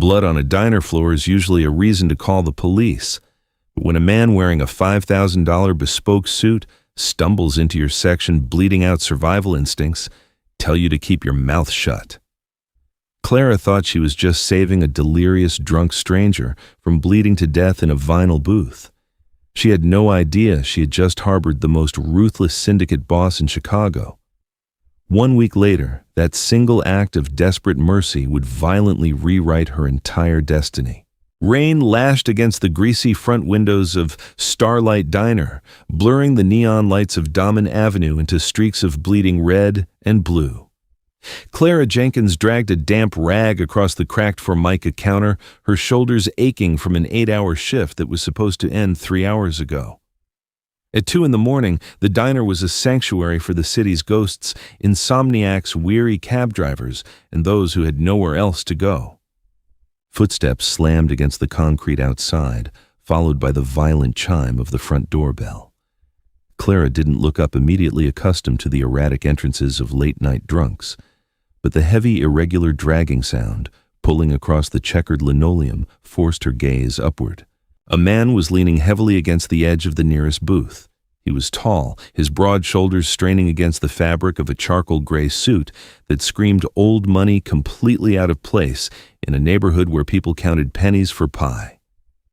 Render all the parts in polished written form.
Blood on a diner floor is usually a reason to call the police. But when a man wearing a $5,000 bespoke suit stumbles into your section bleeding out survival instincts, tell you to keep your mouth shut. Clara thought she was just saving a delirious drunk stranger from bleeding to death in a vinyl booth. She had no idea she had just harbored the most ruthless syndicate boss in Chicago. 1 week later, that single act of desperate mercy would violently rewrite her entire destiny. Rain lashed against the greasy front windows of Starlight Diner, blurring the neon lights of Damen Avenue into streaks of bleeding red and blue. Clara Jenkins dragged a damp rag across the cracked Formica counter, her shoulders aching from an 8-hour shift that was supposed to end 3 hours ago. At 2 a.m, the diner was a sanctuary for the city's ghosts, insomniacs, weary cab drivers, and those who had nowhere else to go. Footsteps slammed against the concrete outside, followed by the violent chime of the front doorbell. Clara didn't look up, immediately accustomed to the erratic entrances of late-night drunks, but the heavy, irregular dragging sound, pulling across the checkered linoleum, forced her gaze upward. A man was leaning heavily against the edge of the nearest booth. He was tall, his broad shoulders straining against the fabric of a charcoal gray suit that screamed old money, completely out of place in a neighborhood where people counted pennies for pie.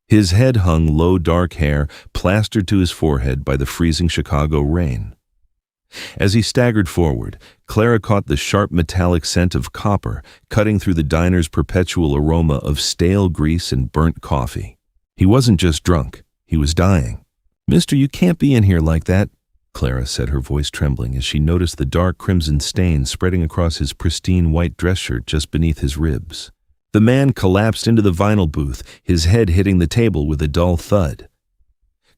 His head hung low, dark hair plastered to his forehead by the freezing Chicago rain. As he staggered forward, Clara caught the sharp metallic scent of copper cutting through the diner's perpetual aroma of stale grease and burnt coffee. He wasn't just drunk, he was dying. "Mister, you can't be in here like that," Clara said, her voice trembling as she noticed the dark crimson stain spreading across his pristine white dress shirt just beneath his ribs. The man collapsed into the vinyl booth, his head hitting the table with a dull thud.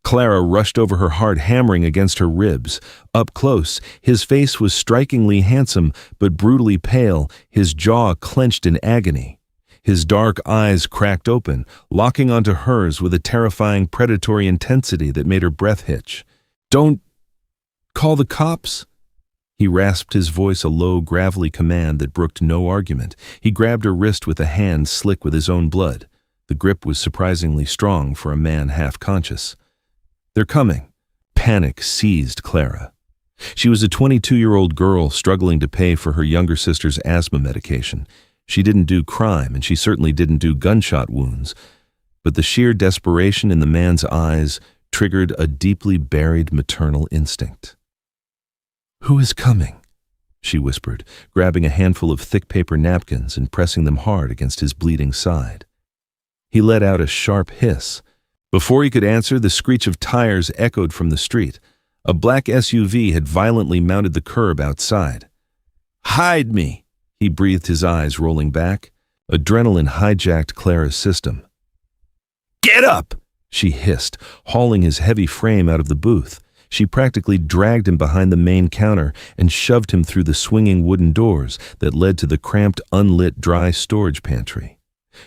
Clara rushed over, her heart hammering against her ribs. Up close, his face was strikingly handsome but brutally pale, his jaw clenched in agony. His dark eyes cracked open, locking onto hers with a terrifying predatory intensity that made her breath hitch. "Don't call the cops?" He rasped, his voice a low, gravelly command that brooked no argument. He grabbed her wrist with a hand slick with his own blood. The grip was surprisingly strong for a man half-conscious. "They're coming." Panic seized Clara. She was a 22-year-old girl struggling to pay for her younger sister's asthma medication. She didn't do crime, and she certainly didn't do gunshot wounds. But the sheer desperation in the man's eyes triggered a deeply buried maternal instinct. "Who is coming?" she whispered, grabbing a handful of thick paper napkins and pressing them hard against his bleeding side. He let out a sharp hiss. Before he could answer, the screech of tires echoed from the street. A black SUV had violently mounted the curb outside. "Hide me!" he breathed, his eyes rolling back. Adrenaline hijacked Clara's system. "Get up!" she hissed, hauling his heavy frame out of the booth. She practically dragged him behind the main counter and shoved him through the swinging wooden doors that led to the cramped, unlit dry storage pantry.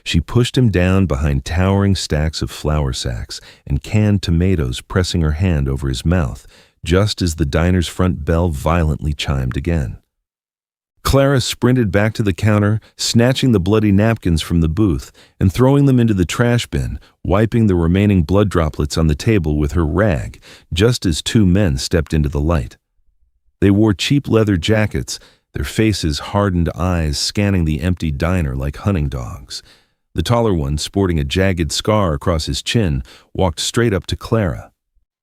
She pushed him down behind towering stacks of flour sacks and canned tomatoes, pressing her hand over his mouth, just as the diner's front bell violently chimed again. Clara sprinted back to the counter, snatching the bloody napkins from the booth and throwing them into the trash bin, wiping the remaining blood droplets on the table with her rag, just as 2 men stepped into the light. They wore cheap leather jackets, their faces hardened eyes scanning the empty diner like hunting dogs. The taller one, sporting a jagged scar across his chin, walked straight up to Clara.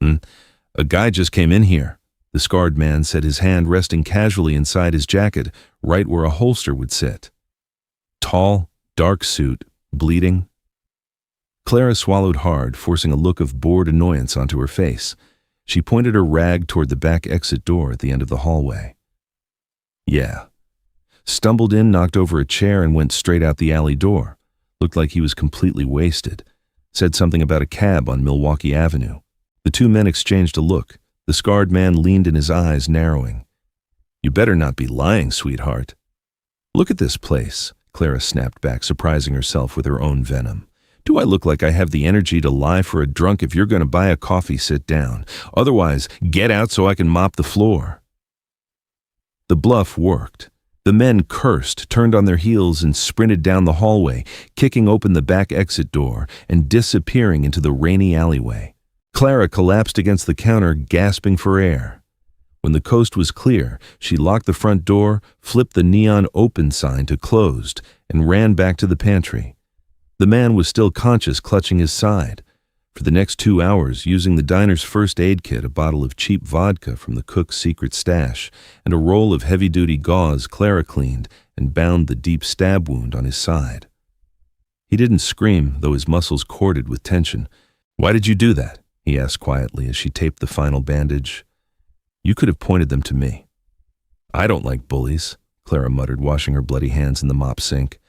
"A guy just came in here," the scarred man said, his hand resting casually inside his jacket, right where a holster would sit. Tall, dark suit, bleeding. Clara swallowed hard, forcing a look of bored annoyance onto her face. She pointed her rag toward the back exit door at the end of the hallway. "Yeah." Stumbled in, knocked over a chair, and went straight out the alley door. Looked like he was completely wasted. Said something about a cab on Milwaukee Avenue. The 2 men exchanged a look. The scarred man leaned in, his eyes narrowing. "You better not be lying, sweetheart." "Look at this place," Clara snapped back, surprising herself with her own venom. "Do I look like I have the energy to lie for a drunk? If you're going to buy a coffee, sit down. Otherwise, get out so I can mop the floor." The bluff worked. The men cursed, turned on their heels, and sprinted down the hallway, kicking open the back exit door and disappearing into the rainy alleyway. Clara collapsed against the counter, gasping for air. When the coast was clear, she locked the front door, flipped the neon open sign to closed, and ran back to the pantry. The man was still conscious, clutching his side. For the next 2 hours, using the diner's first aid kit, a bottle of cheap vodka from the cook's secret stash, and a roll of heavy-duty gauze, Clara cleaned and bound the deep stab wound on his side. He didn't scream, though his muscles corded with tension. "Why did you do that?" he asked quietly as she taped the final bandage. "You could have pointed them to me." "I don't like bullies," Clara muttered, washing her bloody hands in the mop sink.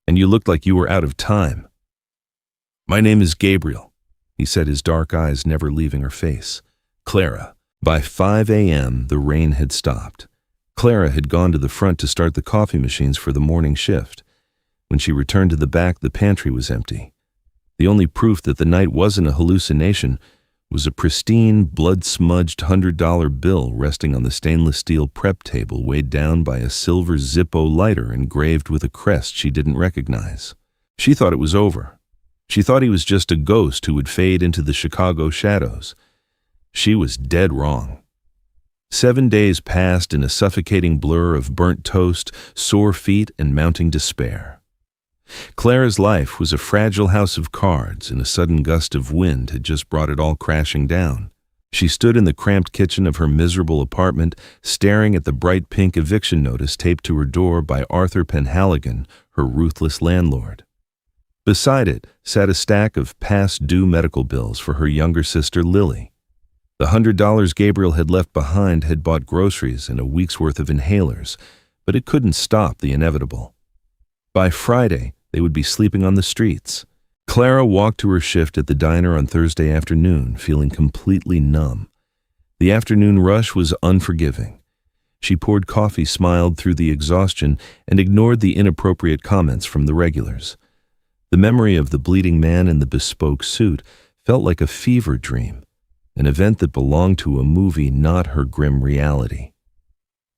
"And you looked like you were out of time." "My name is Gabriel," he said, his dark eyes never leaving her face. "Clara." By 5 a.m., the rain had stopped. Clara had gone to the front to start the coffee machines for the morning shift. When she returned to the back, the pantry was empty. The only proof that the night wasn't a hallucination was a pristine, blood-smudged $100 bill resting on the stainless steel prep table, weighed down by a silver Zippo lighter engraved with a crest she didn't recognize. She thought it was over. She thought he was just a ghost who would fade into the Chicago shadows. She was dead wrong. 7 days passed in a suffocating blur of burnt toast, sore feet, and mounting despair. Clara's life was a fragile house of cards, and a sudden gust of wind had just brought it all crashing down. She stood in the cramped kitchen of her miserable apartment, staring at the bright pink eviction notice taped to her door by Arthur Penhaligon, her ruthless landlord. Beside it sat a stack of past-due medical bills for her younger sister Lily. The $100 Gabriel had left behind had bought groceries and a week's worth of inhalers, but it couldn't stop the inevitable. By Friday, they would be sleeping on the streets. Clara walked to her shift at the diner on Thursday afternoon, feeling completely numb. The afternoon rush was unforgiving. She poured coffee, smiled through the exhaustion, and ignored the inappropriate comments from the regulars. The memory of the bleeding man in the bespoke suit felt like a fever dream, an event that belonged to a movie, not her grim reality.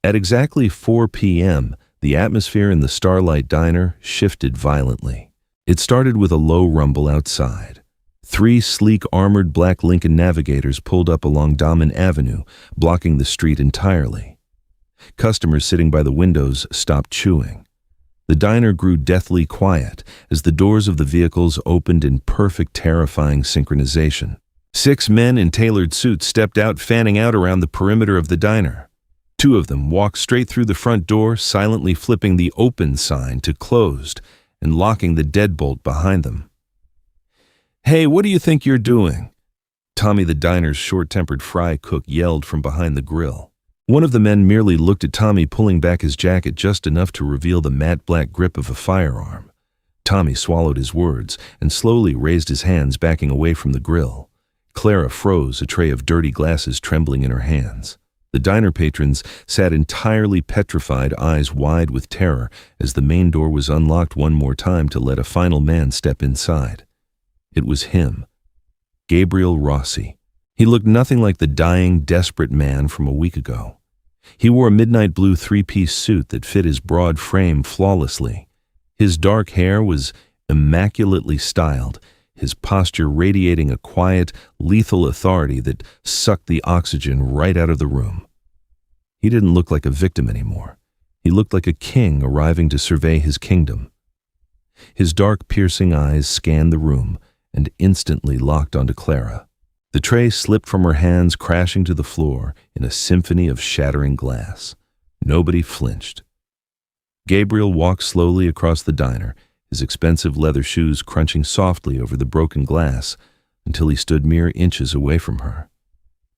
At exactly 4 p.m., the atmosphere in the Starlight Diner shifted violently. It started with a low rumble outside. 3 sleek armored black Lincoln Navigators pulled up along Damen Avenue, blocking the street entirely. Customers sitting by the windows stopped chewing. The diner grew deathly quiet as the doors of the vehicles opened in perfect, terrifying synchronization. 6 men in tailored suits stepped out, fanning out around the perimeter of the diner. 2 of them walked straight through the front door, silently flipping the open sign to closed and locking the deadbolt behind them. "Hey, what do you think you're doing?" Tommy, the diner's short-tempered fry cook, yelled from behind the grill. One of the men merely looked at Tommy, pulling back his jacket just enough to reveal the matte black grip of a firearm. Tommy swallowed his words and slowly raised his hands, backing away from the grill. Clara froze, a tray of dirty glasses trembling in her hands. The diner patrons sat entirely petrified, eyes wide with terror, as the main door was unlocked one more time to let a final man step inside. It was him, Gabriel Rossi. He looked nothing like the dying, desperate man from a week ago. He wore a midnight blue 3-piece suit that fit his broad frame flawlessly. His dark hair was immaculately styled, his posture radiating a quiet, lethal authority that sucked the oxygen right out of the room. He didn't look like a victim anymore. He looked like a king arriving to survey his kingdom. His dark, piercing eyes scanned the room and instantly locked onto Clara. The tray slipped from her hands, crashing to the floor in a symphony of shattering glass. Nobody flinched. Gabriel walked slowly across the diner, his expensive leather shoes crunching softly over the broken glass, until he stood mere inches away from her.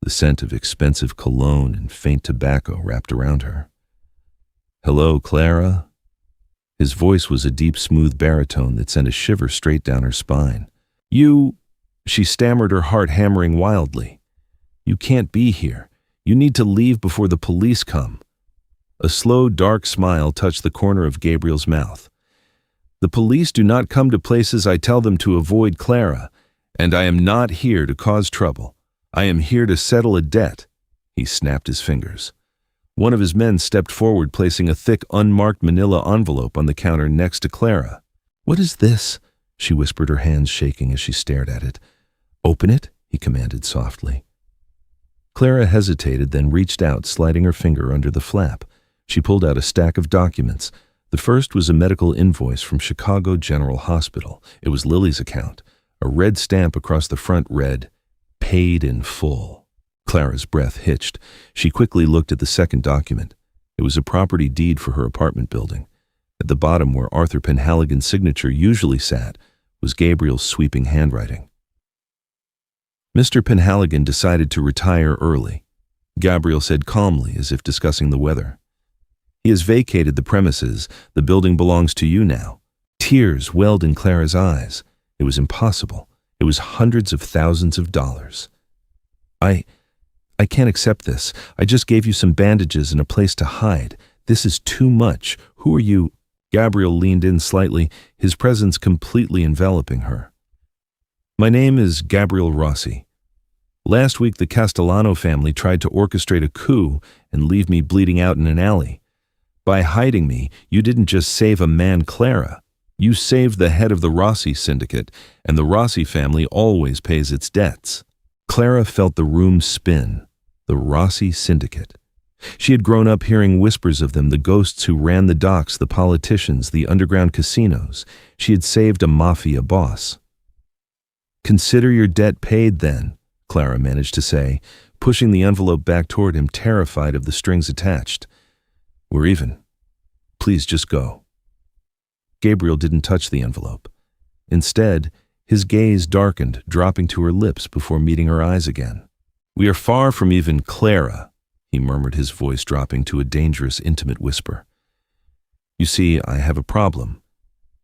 The scent of expensive cologne and faint tobacco wrapped around her. "Hello, Clara?" His voice was a deep, smooth baritone that sent a shiver straight down her spine. "You," she stammered, her heart hammering wildly. "You can't be here. You need to leave before the police come." A slow, dark smile touched the corner of Gabriel's mouth. "The police do not come to places I tell them to avoid, Clara, and I am not here to cause trouble. I am here to settle a debt." He snapped his fingers. One of his men stepped forward, placing a thick, unmarked manila envelope on the counter next to Clara. "What is this?" she whispered, her hands shaking as she stared at it. "Open it," he commanded softly. Clara hesitated, then reached out, sliding her finger under the flap. She pulled out a stack of documents. The first was a medical invoice from Chicago General Hospital. It was Lily's account. A red stamp across the front read, "Paid in full." Clara's breath hitched. She quickly looked at the second document. It was a property deed for her apartment building. At the bottom, where Arthur Penhaligon's signature usually sat, was Gabriel's sweeping handwriting. Mr. Penhaligon decided to retire early, Gabriel said calmly, as if discussing the weather. He has vacated the premises. The building belongs to you now. Tears welled in Clara's eyes. It was impossible. It was hundreds of thousands of dollars. I can't accept this. I just gave you some bandages and a place to hide. This is too much. Who are you? Gabriel leaned in slightly, his presence completely enveloping her. My name is Gabriel Rossi. Last week the Castellano family tried to orchestrate a coup and leave me bleeding out in an alley. By hiding me, you didn't just save a man, Clara. You saved the head of the Rossi syndicate, and the Rossi family always pays its debts. Clara felt the room spin. The Rossi syndicate. She had grown up hearing whispers of them, the ghosts who ran the docks, the politicians, the underground casinos. She had saved a mafia boss. Consider your debt paid then, Clara managed to say, pushing the envelope back toward him, terrified of the strings attached. We're even. Please just go. Gabriel didn't touch the envelope. Instead, his gaze darkened, dropping to her lips before meeting her eyes again. We are far from even, Clara, he murmured, his voice dropping to a dangerous, intimate whisper. You see, I have a problem.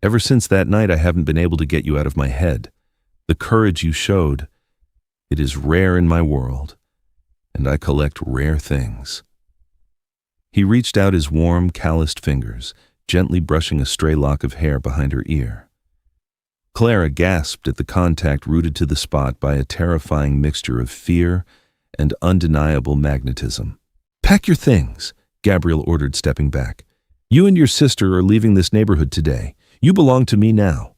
Ever since that night, I haven't been able to get you out of my head. The courage you showed, it is rare in my world, and I collect rare things. He reached out his warm, calloused fingers, gently brushing a stray lock of hair behind her ear. Clara gasped at the contact, rooted to the spot by a terrifying mixture of fear and undeniable magnetism. Pack your things, Gabriel ordered, stepping back. You and your sister are leaving this neighborhood today. You belong to me now.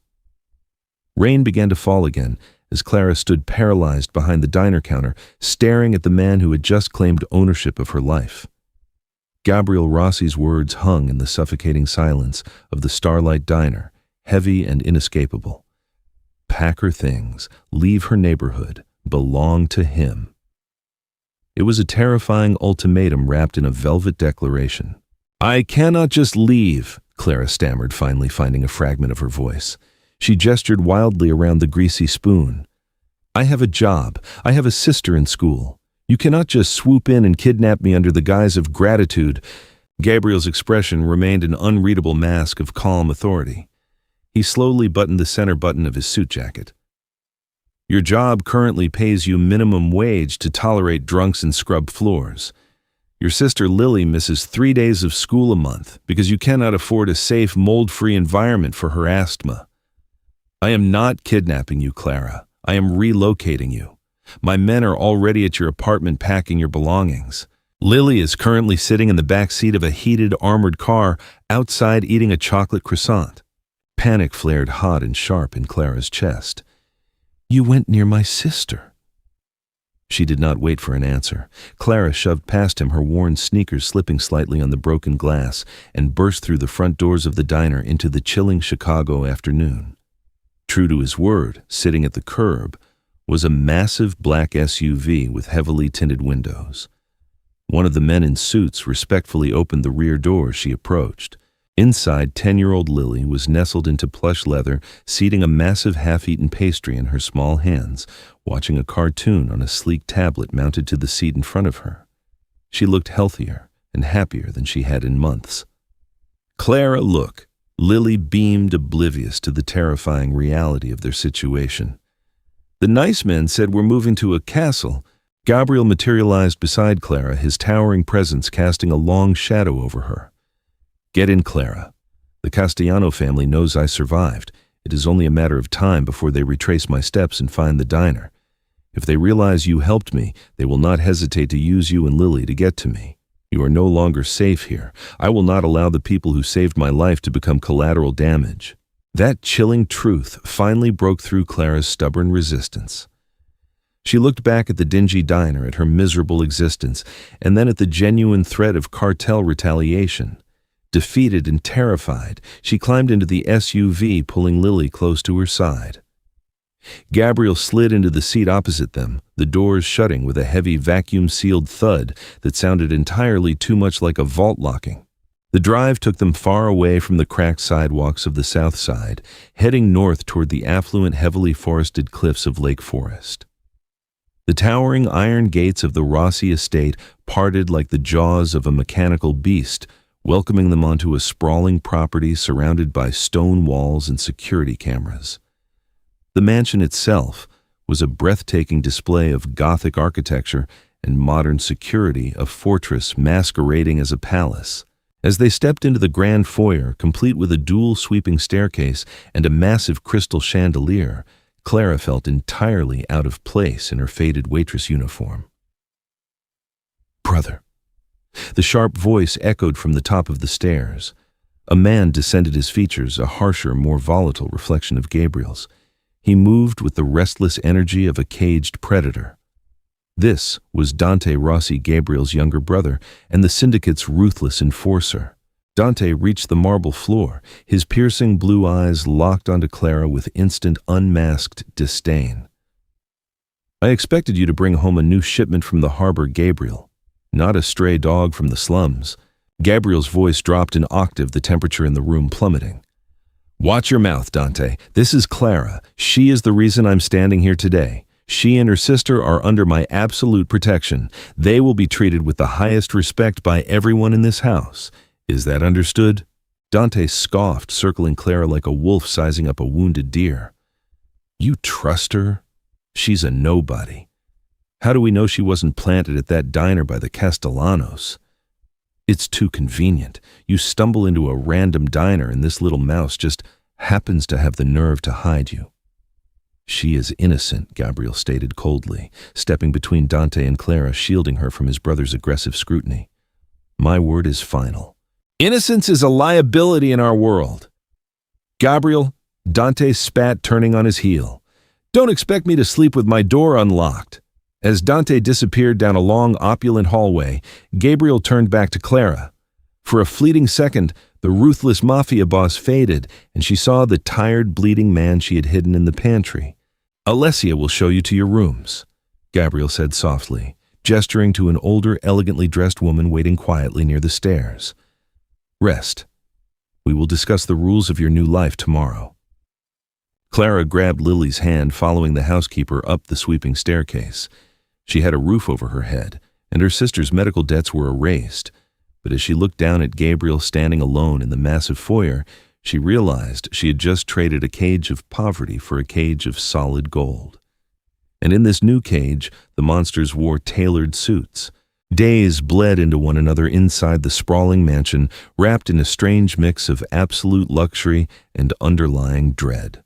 Rain began to fall again as Clara stood paralyzed behind the diner counter, staring at the man who had just claimed ownership of her life. Gabriel Rossi's words hung in the suffocating silence of the Starlight Diner, heavy and inescapable. Pack her things, leave her neighborhood, belong to him. It was a terrifying ultimatum wrapped in a velvet declaration. I cannot just leave, Clara stammered, finally finding a fragment of her voice. She gestured wildly around the greasy spoon. I have a job. I have a sister in school. You cannot just swoop in and kidnap me under the guise of gratitude. Gabriel's expression remained an unreadable mask of calm authority. He slowly buttoned the center button of his suit jacket. Your job currently pays you minimum wage to tolerate drunks and scrub floors. Your sister Lily misses 3 days of school a month because you cannot afford a safe, mold-free environment for her asthma. I am not kidnapping you, Clara. I am relocating you. My men are already at your apartment packing your belongings. Lily is currently sitting in the back seat of a heated, armored car outside eating a chocolate croissant. Panic flared hot and sharp in Clara's chest. You went near my sister. She did not wait for an answer. Clara shoved past him, her worn sneakers slipping slightly on the broken glass, and burst through the front doors of the diner into the chilling Chicago afternoon. True to his word, sitting at the curb, was a massive black SUV with heavily tinted windows. One of the men in suits respectfully opened the rear door as she approached. Inside, 10-year-old Lily was nestled into plush leather, seating a massive half-eaten pastry in her small hands, watching a cartoon on a sleek tablet mounted to the seat in front of her. She looked healthier and happier than she had in months. Clara, look. Lily beamed, oblivious to the terrifying reality of their situation. The nice men said we're moving to a castle. Gabriel materialized beside Clara, his towering presence casting a long shadow over her. Get in, Clara. The Castellano family knows I survived. It is only a matter of time before they retrace my steps and find the diner. If they realize you helped me, they will not hesitate to use you and Lily to get to me. You are no longer safe here. I will not allow the people who saved my life to become collateral damage." That chilling truth finally broke through Clara's stubborn resistance. She looked back at the dingy diner, at her miserable existence, and then at the genuine threat of cartel retaliation. Defeated and terrified, she climbed into the SUV, pulling Lily close to her side. Gabriel slid into the seat opposite them, the doors shutting with a heavy vacuum-sealed thud that sounded entirely too much like a vault locking. The drive took them far away from the cracked sidewalks of the South Side, heading north toward the affluent, heavily forested cliffs of Lake Forest. The towering iron gates of the Rossi estate parted like the jaws of a mechanical beast, welcoming them onto a sprawling property surrounded by stone walls and security cameras. The mansion itself was a breathtaking display of Gothic architecture and modern security, a fortress masquerading as a palace. As they stepped into the grand foyer, complete with a dual sweeping staircase and a massive crystal chandelier, Clara felt entirely out of place in her faded waitress uniform. "Brother." The sharp voice echoed from the top of the stairs. A man descended his features, a harsher, more volatile reflection of Gabriel's. He moved with the restless energy of a caged predator. This was Dante Rossi, Gabriel's younger brother, and the syndicate's ruthless enforcer. Dante reached the marble floor, his piercing blue eyes locked onto Clara with instant, unmasked disdain. "I expected you to bring home a new shipment from the harbor, Gabriel, not a stray dog from the slums." Gabriel's voice dropped an octave, the temperature in the room plummeting. "Watch your mouth, Dante. This is Clara. She is the reason I'm standing here today. She and her sister are under my absolute protection. They will be treated with the highest respect by everyone in this house. Is that understood?" Dante scoffed, circling Clara like a wolf sizing up a wounded deer. "You trust her? She's a nobody. How do we know she wasn't planted at that diner by the Castellanos? It's too convenient. You stumble into a random diner and this little mouse just happens to have the nerve to hide you." "She is innocent," Gabriel stated coldly, stepping between Dante and Clara, shielding her from his brother's aggressive scrutiny. "My word is final. Innocence is a liability in our world." "Gabriel," Dante spat, turning on his heel, "don't expect me to sleep with my door unlocked." As Dante disappeared down a long, opulent hallway, Gabriel turned back to Clara. For a fleeting second, the ruthless Mafia Boss faded, and she saw the tired, bleeding man she had hidden in the pantry. "Alessia will show you to your rooms," Gabriel said softly, gesturing to an older, elegantly dressed woman waiting quietly near the stairs. "Rest. We will discuss the rules of your new life tomorrow." Clara grabbed Lily's hand, following the housekeeper up the sweeping staircase. She had a roof over her head, and her sister's medical debts were erased. But as she looked down at Gabriel standing alone in the massive foyer, she realized she had just traded a cage of poverty for a cage of solid gold. And in this new cage, the monsters wore tailored suits. Days bled into one another inside the sprawling mansion, wrapped in a strange mix of absolute luxury and underlying dread.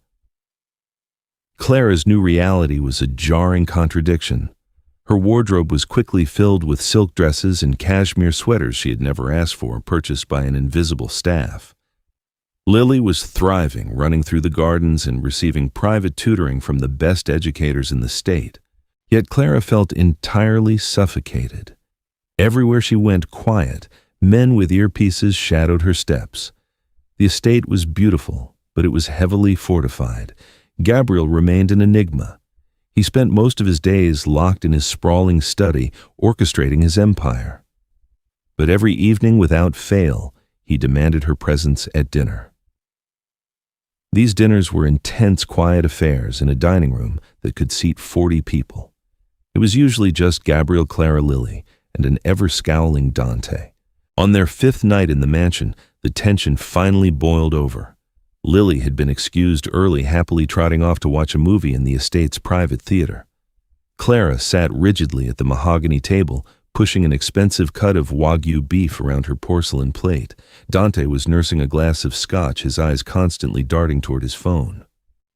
Clara's new reality was a jarring contradiction. Her wardrobe was quickly filled with silk dresses and cashmere sweaters she had never asked for, purchased by an invisible staff. Lily was thriving, running through the gardens and receiving private tutoring from the best educators in the state. Yet Clara felt entirely suffocated. Everywhere she went, quiet, men with earpieces shadowed her steps. The estate was beautiful, but it was heavily fortified. Gabriel remained an enigma. He spent most of his days locked in his sprawling study, orchestrating his empire. But every evening, without fail, he demanded her presence at dinner. These dinners were intense, quiet affairs in a dining room that could seat 40 people. It was usually just Gabriel, Clara, Lily, and an ever-scowling Dante. On their 5th night in the mansion, the tension finally boiled over. Lily had been excused early, happily trotting off to watch a movie in the estate's private theater. Clara sat rigidly at the mahogany table, pushing an expensive cut of Wagyu beef around her porcelain plate. Dante was nursing a glass of scotch, his eyes constantly darting toward his phone.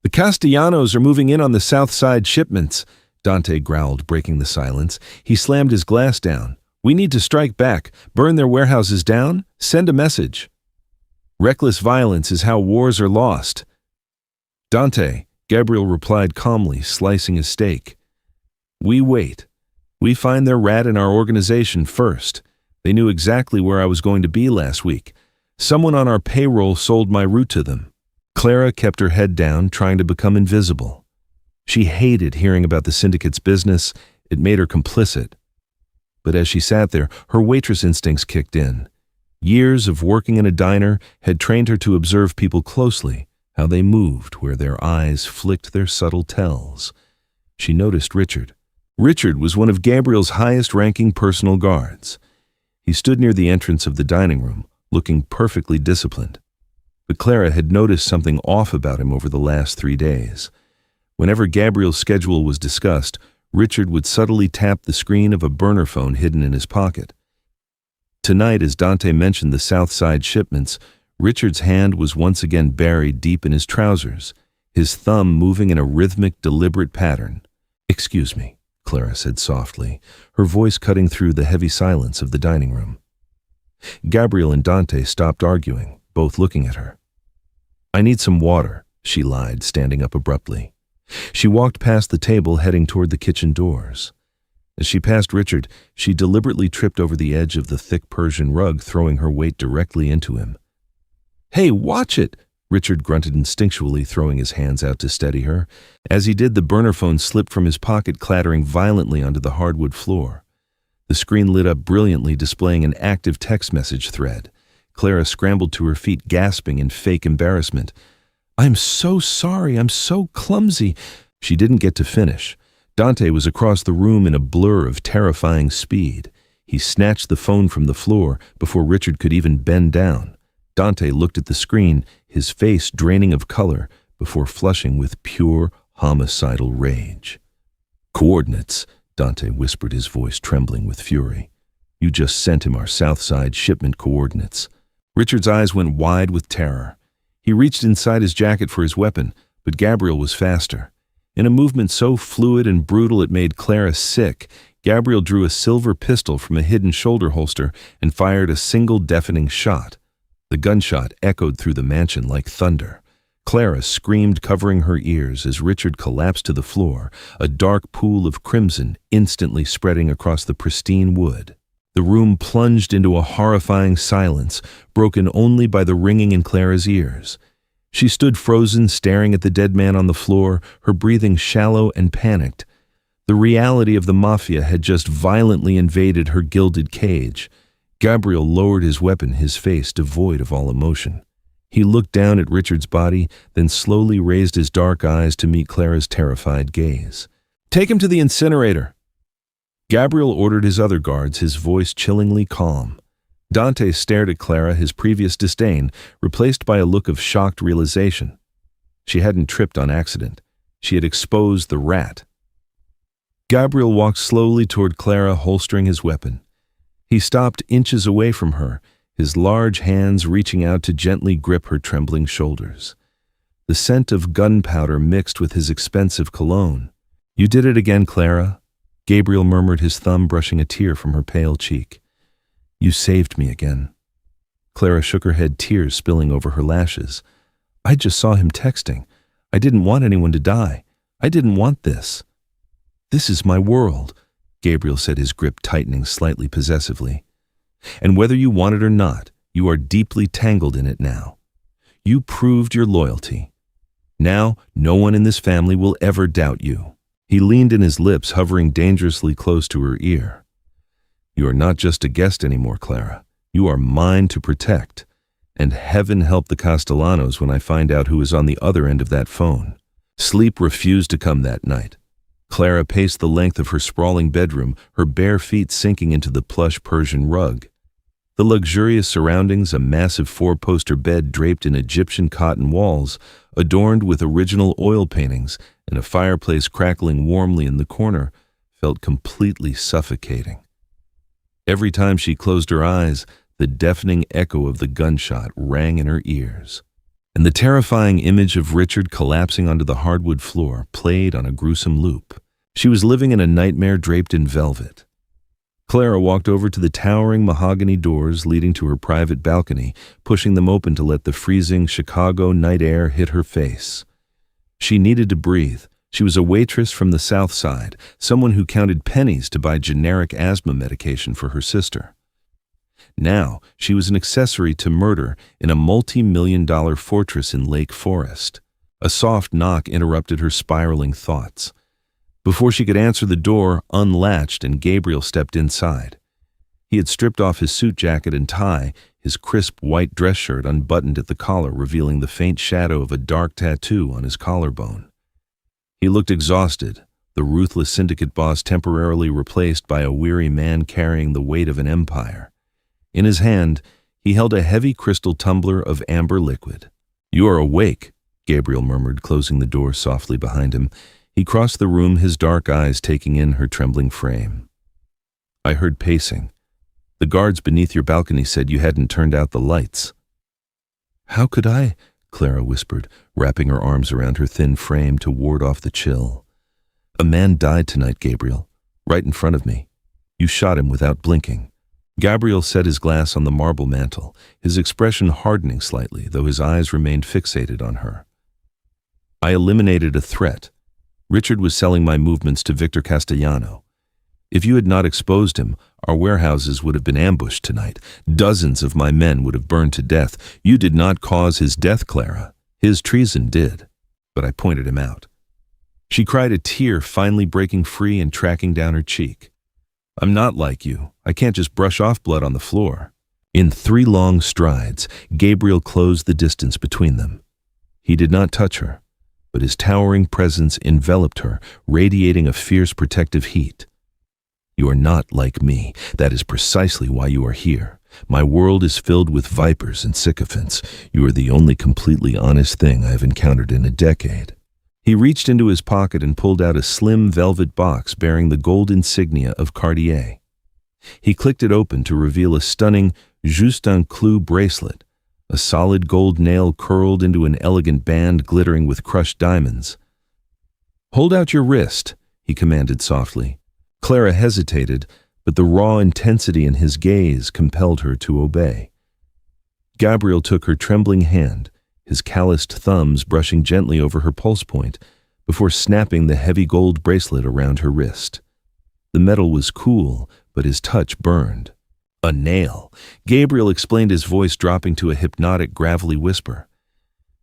"The Castellanos are moving in on the South Side shipments," Dante growled, breaking the silence. He slammed his glass down. We need to strike back, burn their warehouses down, send a message. Reckless violence is how wars are lost. Dante, Gabriel replied calmly, slicing his steak. We wait. We find their rat in our organization first. They knew exactly where I was going to be last week. Someone on our payroll sold my route to them. Clara kept her head down, trying to become invisible. She hated hearing about the syndicate's business. It made her complicit. But as she sat there, her waitress instincts kicked in. Years of working in a diner had trained her to observe people closely, how they moved, where their eyes flicked their subtle tells. She noticed Richard. Richard was one of Gabriel's highest-ranking personal guards. He stood near the entrance of the dining room, looking perfectly disciplined. But Clara had noticed something off about him over the last 3 days. Whenever Gabriel's schedule was discussed, Richard would subtly tap the screen of a burner phone hidden in his pocket. Tonight, as Dante mentioned the South Side shipments, Richard's hand was once again buried deep in his trousers, his thumb moving in a rhythmic, deliberate pattern. "Excuse me," Clara said softly, her voice cutting through the heavy silence of the dining room. Gabriel and Dante stopped arguing, both looking at her. "I need some water," she lied, standing up abruptly. She walked past the table, heading toward the kitchen doors. As she passed Richard, she deliberately tripped over the edge of the thick Persian rug, throwing her weight directly into him. "Hey, watch it!" Richard grunted instinctually, throwing his hands out to steady her. As he did, the burner phone slipped from his pocket, clattering violently onto the hardwood floor. The screen lit up brilliantly, displaying an active text message thread. Clara scrambled to her feet, gasping in fake embarrassment. "I'm so sorry, I'm so clumsy." She didn't get to finish. Dante was across the room in a blur of terrifying speed. He snatched the phone from the floor before Richard could even bend down. Dante looked at the screen, his face draining of color, before flushing with pure, homicidal rage. "Coordinates," Dante whispered, his voice trembling with fury. "You just sent him our South Side shipment coordinates." Richard's eyes went wide with terror. He reached inside his jacket for his weapon, but Gabriel was faster. In a movement so fluid and brutal it made Clara sick, Gabriel drew a silver pistol from a hidden shoulder holster and fired a single deafening shot. The gunshot echoed through the mansion like thunder. Clara screamed, covering her ears, as Richard collapsed to the floor, a dark pool of crimson instantly spreading across the pristine wood. The room plunged into a horrifying silence, broken only by the ringing in Clara's ears. She stood frozen, staring at the dead man on the floor, her breathing shallow and panicked. The reality of the Mafia had just violently invaded her gilded cage. Gabriel lowered his weapon, his face devoid of all emotion. He looked down at Richard's body, then slowly raised his dark eyes to meet Clara's terrified gaze. "Take him to the incinerator." Gabriel ordered his other guards, his voice chillingly calm. Dante stared at Clara, his previous disdain replaced by a look of shocked realization. She hadn't tripped on accident. She had exposed the rat. Gabriel walked slowly toward Clara, holstering his weapon. He stopped inches away from her, his large hands reaching out to gently grip her trembling shoulders. The scent of gunpowder mixed with his expensive cologne. "You did it again, Clara," Gabriel murmured, his thumb brushing a tear from her pale cheek. "You saved me again." Clara shook her head, tears spilling over her lashes. "I just saw him texting. I didn't want anyone to die. I didn't want this. This is my world," Gabriel said, his grip tightening slightly possessively. "And whether you want it or not, you are deeply tangled in it now. You proved your loyalty. Now, no one in this family will ever doubt you." He leaned in, his lips hovering dangerously close to her ear. "You are not just a guest anymore, Clara. You are mine to protect. And heaven help the Castellanos when I find out who is on the other end of that phone." Sleep refused to come that night. Clara paced the length of her sprawling bedroom, her bare feet sinking into the plush Persian rug. The luxurious surroundings, a massive 4-poster bed draped in Egyptian cotton walls, adorned with original oil paintings, and a fireplace crackling warmly in the corner, felt completely suffocating. Every time she closed her eyes, the deafening echo of the gunshot rang in her ears, and the terrifying image of Richard collapsing onto the hardwood floor played on a gruesome loop. She was living in a nightmare draped in velvet. Clara walked over to the towering mahogany doors leading to her private balcony, pushing them open to let the freezing Chicago night air hit her face. She needed to breathe. She was a waitress from the South Side, someone who counted pennies to buy generic asthma medication for her sister. Now, she was an accessory to murder in a multi-million-dollar fortress in Lake Forest. A soft knock interrupted her spiraling thoughts. Before she could answer, the door unlatched and Gabriel stepped inside. He had stripped off his suit jacket and tie, his crisp white dress shirt unbuttoned at the collar, revealing the faint shadow of a dark tattoo on his collarbone. He looked exhausted, the ruthless syndicate boss temporarily replaced by a weary man carrying the weight of an empire. In his hand, he held a heavy crystal tumbler of amber liquid. "You are awake," Gabriel murmured, closing the door softly behind him. He crossed the room, his dark eyes taking in her trembling frame. "I heard pacing. The guards beneath your balcony said you hadn't turned out the lights." "How could I?" Clara whispered, wrapping her arms around her thin frame to ward off the chill. "A man died tonight, Gabriel, right in front of me. You shot him without blinking." Gabriel set his glass on the marble mantel, his expression hardening slightly, though his eyes remained fixated on her. "I eliminated a threat. Richard was selling my movements to Victor Castellano. If you had not exposed him, our warehouses would have been ambushed tonight. Dozens of my men would have burned to death. You did not cause his death, Clara. His treason did. But I pointed him out." She cried, a tear finally breaking free and tracking down her cheek. "I'm not like you. I can't just brush off blood on the floor." In 3 long strides, Gabriel closed the distance between them. He did not touch her, but his towering presence enveloped her, radiating a fierce protective heat. "You are not like me. That is precisely why you are here. My world is filled with vipers and sycophants. You are the only completely honest thing I have encountered in a decade." He reached into his pocket and pulled out a slim velvet box bearing the gold insignia of Cartier. He clicked it open to reveal a stunning Juste un Clou bracelet, a solid gold nail curled into an elegant band glittering with crushed diamonds. "Hold out your wrist," he commanded softly. Clara hesitated, but the raw intensity in his gaze compelled her to obey. Gabriel took her trembling hand, his calloused thumbs brushing gently over her pulse point, before snapping the heavy gold bracelet around her wrist. The metal was cool, but his touch burned. "A nail," Gabriel explained, his voice dropping to a hypnotic, gravelly whisper.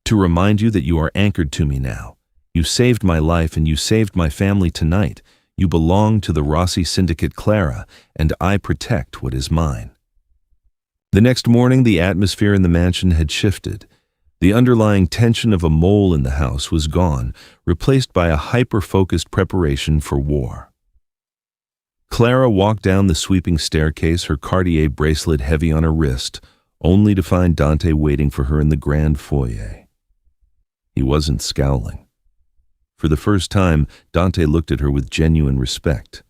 "To remind you that you are anchored to me now. You saved my life and you saved my family tonight. You belong to the Rossi Syndicate, Clara, and I protect what is mine." The next morning, the atmosphere in the mansion had shifted. The underlying tension of a mole in the house was gone, replaced by a hyper-focused preparation for war. Clara walked down the sweeping staircase, her Cartier bracelet heavy on her wrist, only to find Dante waiting for her in the grand foyer. He wasn't scowling. For the first time, Dante looked at her with genuine respect.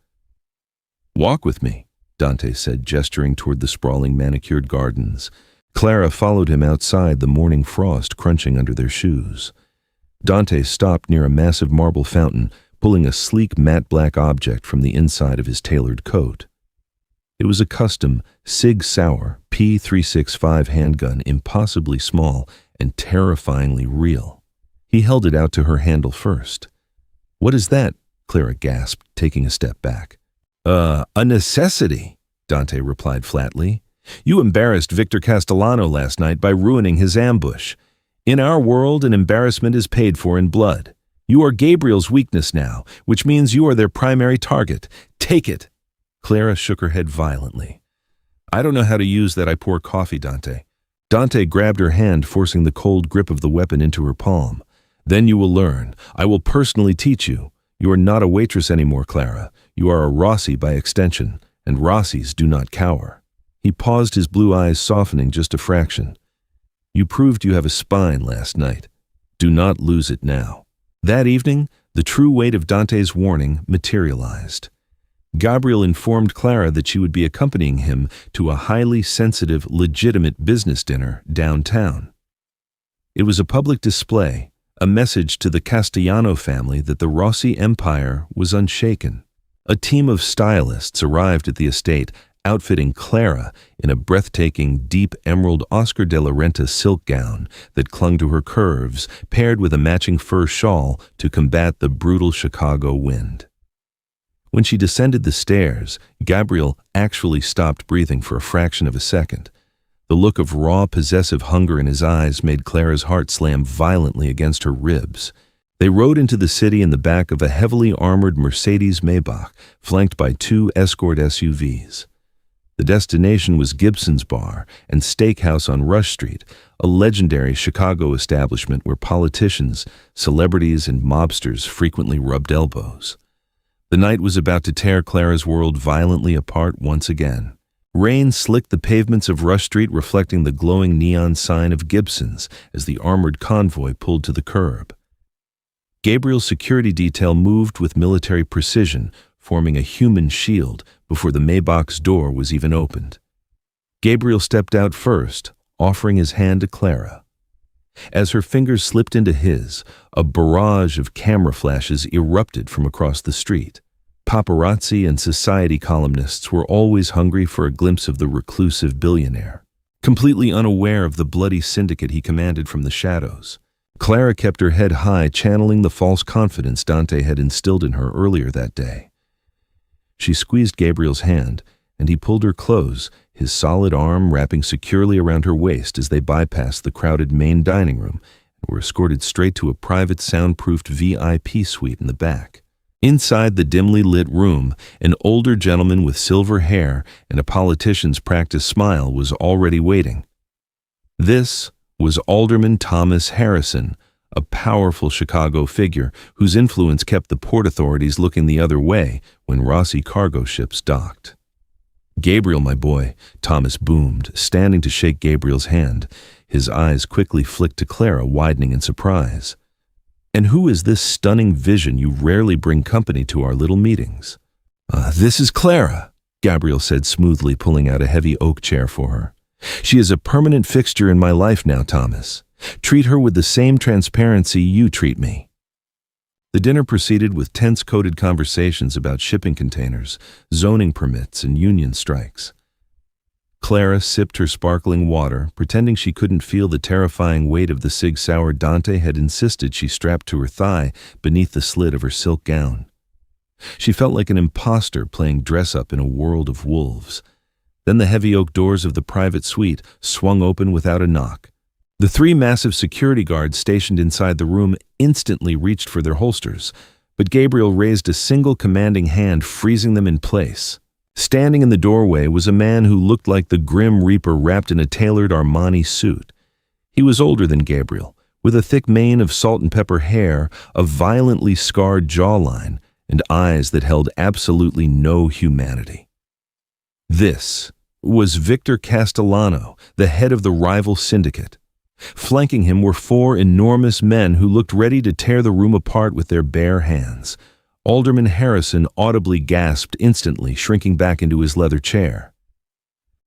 "Walk with me," Dante said, gesturing toward the sprawling manicured gardens. Clara followed him outside, the morning frost crunching under their shoes. Dante stopped near a massive marble fountain, pulling a sleek matte black object from the inside of his tailored coat. It was a custom Sig Sauer P365 handgun, impossibly small and terrifyingly real. He held it out to her handle first. "What is that?" Clara gasped, taking a step back. A necessity," Dante replied flatly. "You embarrassed Victor Castellano last night by ruining his ambush. In our world, an embarrassment is paid for in blood. You are Gabriel's weakness now, which means you are their primary target. Take it." Clara shook her head violently. "I don't know how to use that. I pour coffee, Dante." Dante grabbed her hand, forcing the cold grip of the weapon into her palm. "Then you will learn. I will personally teach you. You are not a waitress anymore, Clara. You are a Rossi by extension, and Rossis do not cower." He paused, his blue eyes softening just a fraction. "You proved you have a spine last night. Do not lose it now." That evening, the true weight of Dante's warning materialized. Gabriel informed Clara that she would be accompanying him to a highly sensitive, legitimate business dinner downtown. It was a public display, a message to the Castellano family that the Rossi Empire was unshaken. A team of stylists arrived at the estate, outfitting Clara in a breathtaking deep emerald Oscar de la Renta silk gown that clung to her curves, paired with a matching fur shawl to combat the brutal Chicago wind. When she descended the stairs, Gabriel actually stopped breathing for a fraction of a second. The look of raw, possessive hunger in his eyes made Clara's heart slam violently against her ribs. They rode into the city in the back of a heavily armored Mercedes Maybach, flanked by 2 escort SUVs. The destination was Gibson's Bar and Steakhouse on Rush Street, a legendary Chicago establishment where politicians, celebrities, and mobsters frequently rubbed elbows. The night was about to tear Clara's world violently apart once again. Rain slicked the pavements of Rush Street, reflecting the glowing neon sign of Gibson's as the armored convoy pulled to the curb. Gabriel's security detail moved with military precision, forming a human shield before the Maybach's door was even opened. Gabriel stepped out first, offering his hand to Clara. As her fingers slipped into his, a barrage of camera flashes erupted from across the street. Paparazzi and society columnists were always hungry for a glimpse of the reclusive billionaire, completely unaware of the bloody syndicate he commanded from the shadows. Clara kept her head high, channeling the false confidence Dante had instilled in her earlier that day. She squeezed Gabriel's hand, and he pulled her close, his solid arm wrapping securely around her waist as they bypassed the crowded main dining room and were escorted straight to a private soundproofed VIP suite in the back. Inside the dimly lit room, an older gentleman with silver hair and a politician's practiced smile was already waiting. This was Alderman Thomas Harrison, a powerful Chicago figure whose influence kept the port authorities looking the other way when Rossi cargo ships docked. "Gabriel, my boy," Thomas boomed, standing to shake Gabriel's hand. His eyes quickly flicked to Clara, widening in surprise. "And who is this stunning vision you rarely bring company to our little meetings?" This is Clara," Gabriel said smoothly, pulling out a heavy oak chair for her. "She is a permanent fixture in my life now, Thomas. Treat her with the same transparency you treat me." The dinner proceeded with tense-coded conversations about shipping containers, zoning permits, and union strikes. Clara sipped her sparkling water, pretending she couldn't feel the terrifying weight of the Sig Sauer Dante had insisted she strapped to her thigh beneath the slit of her silk gown. She felt like an imposter playing dress-up in a world of wolves. Then the heavy oak doors of the private suite swung open without a knock. The 3 massive security guards stationed inside the room instantly reached for their holsters, but Gabriel raised a single commanding hand, freezing them in place. Standing in the doorway was a man who looked like the Grim Reaper wrapped in a tailored Armani suit. He was older than Gabriel, with a thick mane of salt and pepper hair, a violently scarred jawline, and eyes that held absolutely no humanity. This was Victor Castellano, the head of the rival syndicate. Flanking him were 4 enormous men who looked ready to tear the room apart with their bare hands. Alderman Harrison audibly gasped instantly, shrinking back into his leather chair.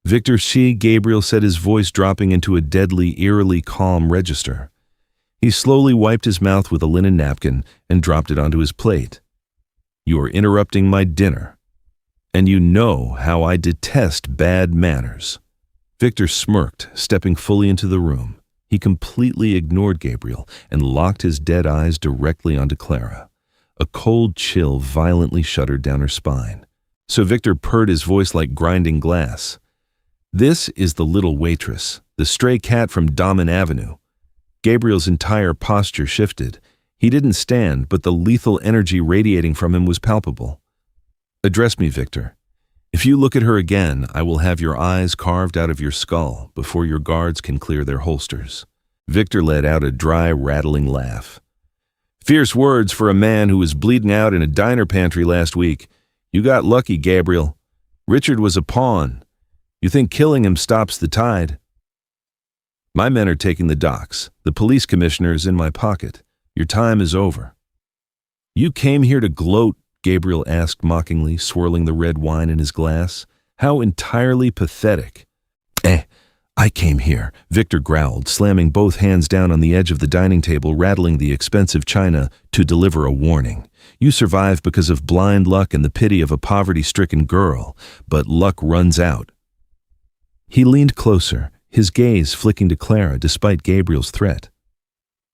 "Victor C." Gabriel said, his voice dropping into a deadly, eerily calm register. He slowly wiped his mouth with a linen napkin and dropped it onto his plate. "You are interrupting my dinner, and you know how I detest bad manners." Victor smirked, stepping fully into the room. He completely ignored Gabriel and locked his dead eyes directly onto Clara. A cold chill violently shuddered down her spine. So Victor purred, his voice like grinding glass. "This is the little waitress, the stray cat from Damen Avenue." Gabriel's entire posture shifted. He didn't stand, but the lethal energy radiating from him was palpable. "Address me, Victor. If you look at her again, I will have your eyes carved out of your skull before your guards can clear their holsters." Victor let out a dry, rattling laugh. "Fierce words for a man who was bleeding out in a diner pantry last week. You got lucky, Gabriel. Richard was a pawn. You think killing him stops the tide?" "My men are taking the docks. The police commissioner is in my pocket. Your time is over." "You came here to gloat?" Gabriel asked mockingly, swirling the red wine in his glass. "How entirely pathetic." I came here, Victor growled, slamming both hands down on the edge of the dining table, rattling the expensive china, to deliver a warning. You survive because of blind luck and the pity of a poverty-stricken girl, but luck runs out. He leaned closer, his gaze flicking to Clara despite Gabriel's threat.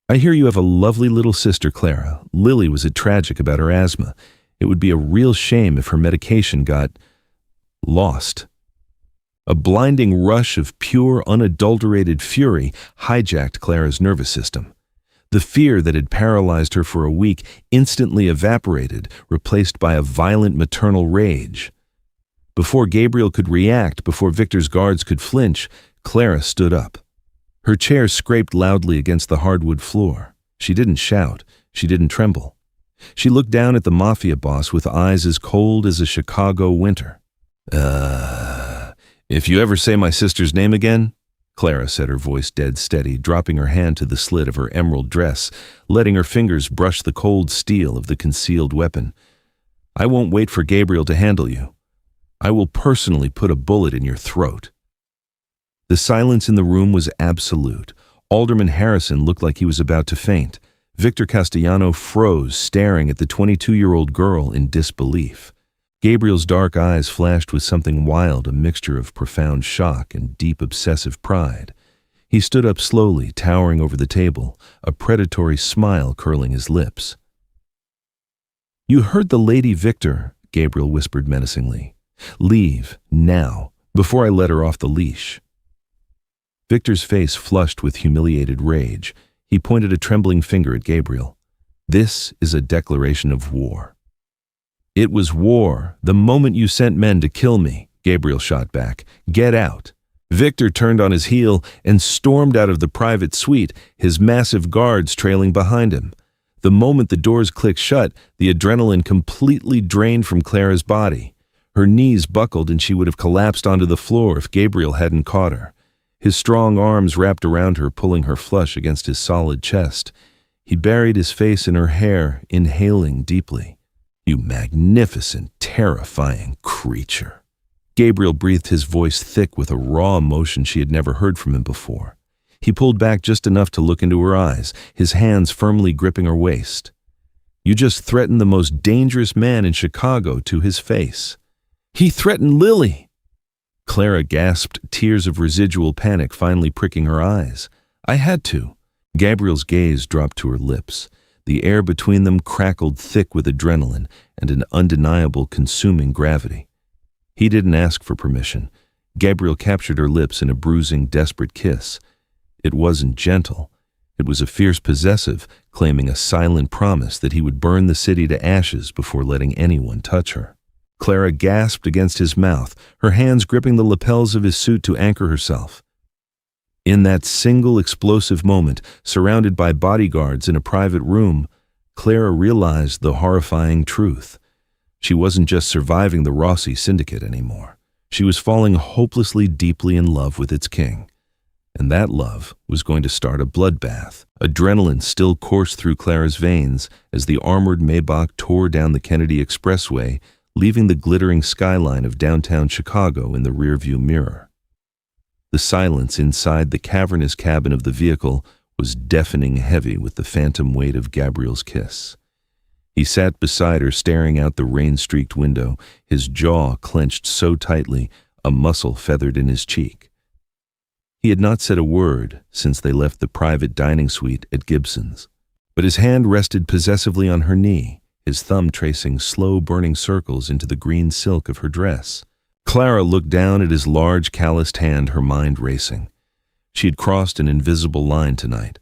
I hear you have a lovely little sister, Clara. Lily was tragic about her asthma. It would be a real shame if her medication got lost. A blinding rush of pure, unadulterated fury hijacked Clara's nervous system. The fear that had paralyzed her for a week instantly evaporated, replaced by a violent maternal rage. Before Gabriel could react, before Victor's guards could flinch, Clara stood up. Her chair scraped loudly against the hardwood floor. She didn't shout. She didn't tremble. She looked down at the Mafia Boss with eyes as cold as a Chicago winter. If you ever say my sister's name again," Clara said, her voice dead steady, dropping her hand to the slit of her emerald dress, letting her fingers brush the cold steel of the concealed weapon, "I won't wait for Gabriel to handle you. I will personally put a bullet in your throat." The silence in the room was absolute. Alderman Harrison looked like he was about to faint. Victor Castellano froze, staring at the 22-year-old girl in disbelief. Gabriel's dark eyes flashed with something wild, a mixture of profound shock and deep obsessive pride. He stood up slowly, towering over the table, a predatory smile curling his lips. "You heard the lady, Victor," Gabriel whispered menacingly. "Leave, now, before I let her off the leash." Victor's face flushed with humiliated rage. He pointed a trembling finger at Gabriel. "This is a declaration of war." "It was war the moment you sent men to kill me," Gabriel shot back. "Get out." Victor turned on his heel and stormed out of the private suite, his massive guards trailing behind him. The moment the doors clicked shut, the adrenaline completely drained from Clara's body. Her knees buckled and she would have collapsed onto the floor if Gabriel hadn't caught her. His strong arms wrapped around her, pulling her flush against his solid chest. He buried his face in her hair, inhaling deeply. "You magnificent, terrifying creature." Gabriel breathed, his voice thick with a raw emotion she had never heard from him before. He pulled back just enough to look into her eyes, his hands firmly gripping her waist. "You just threatened the most dangerous man in Chicago to his face." "He threatened Lily!" Clara gasped, tears of residual panic finally pricking her eyes. "I had to." Gabriel's gaze dropped to her lips. The air between them crackled thick with adrenaline and an undeniable consuming gravity. He didn't ask for permission. Gabriel captured her lips in a bruising, desperate kiss. It wasn't gentle. It was a fierce possessive, claiming a silent promise that he would burn the city to ashes before letting anyone touch her. Clara gasped against his mouth, her hands gripping the lapels of his suit to anchor herself. In that single explosive moment, surrounded by bodyguards in a private room, Clara realized the horrifying truth. She wasn't just surviving the Rossi syndicate anymore. She was falling hopelessly deeply in love with its king. And that love was going to start a bloodbath. Adrenaline still coursed through Clara's veins as the armored Maybach tore down the Kennedy Expressway, leaving the glittering skyline of downtown Chicago in the rearview mirror. The silence inside the cavernous cabin of the vehicle was deafening heavy with the phantom weight of Gabriel's kiss. He sat beside her, staring out the rain-streaked window, his jaw clenched so tightly, a muscle feathered in his cheek. He had not said a word since they left the private dining suite at Gibson's, but his hand rested possessively on her knee, his thumb tracing slow burning circles into the green silk of her dress. Clara looked down at his large, calloused hand, her mind racing. She had crossed an invisible line tonight.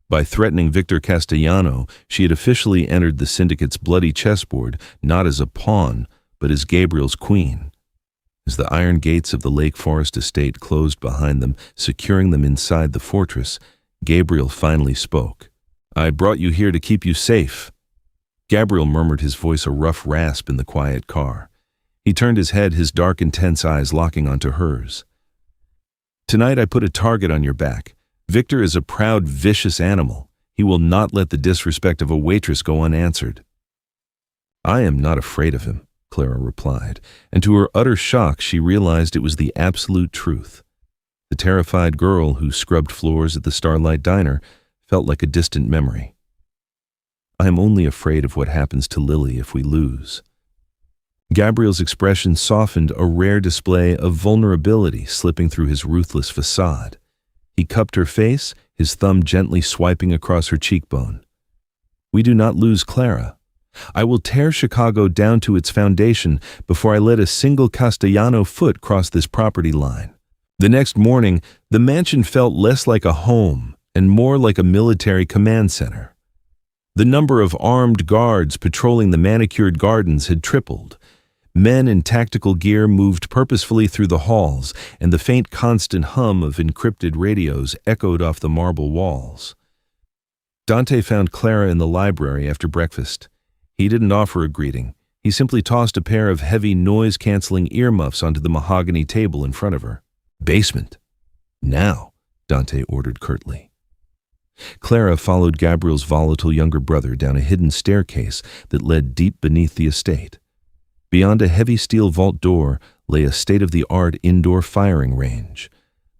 By threatening Victor Castellano, she had officially entered the syndicate's bloody chessboard, not as a pawn, but as Gabriel's queen. As the iron gates of the Lake Forest estate closed behind them, securing them inside the fortress, Gabriel finally spoke. "I brought you here to keep you safe." Gabriel murmured, his voice a rough rasp in the quiet car. He turned his head, his dark, intense eyes locking onto hers. "Tonight I put a target on your back. Victor is a proud, vicious animal. He will not let the disrespect of a waitress go unanswered." "I am not afraid of him," Clara replied, and to her utter shock she realized it was the absolute truth. The terrified girl who scrubbed floors at the Starlight Diner felt like a distant memory. I am only afraid of what happens to Lily if we lose. Gabriel's expression softened, a rare display of vulnerability slipping through his ruthless facade. He cupped her face, his thumb gently swiping across her cheekbone. We do not lose Clara. I will tear Chicago down to its foundation before I let a single Castellano foot cross this property line. The next morning, the mansion felt less like a home and more like a military command center. The number of armed guards patrolling the manicured gardens had tripled. Men in tactical gear moved purposefully through the halls, and the faint constant hum of encrypted radios echoed off the marble walls. Dante found Clara in the library after breakfast. He didn't offer a greeting. He simply tossed a pair of heavy noise-canceling earmuffs onto the mahogany table in front of her. Basement. Now, Dante ordered curtly. Clara followed Gabriel's volatile younger brother down a hidden staircase that led deep beneath the estate. Beyond a heavy steel vault door lay a state-of-the-art indoor firing range.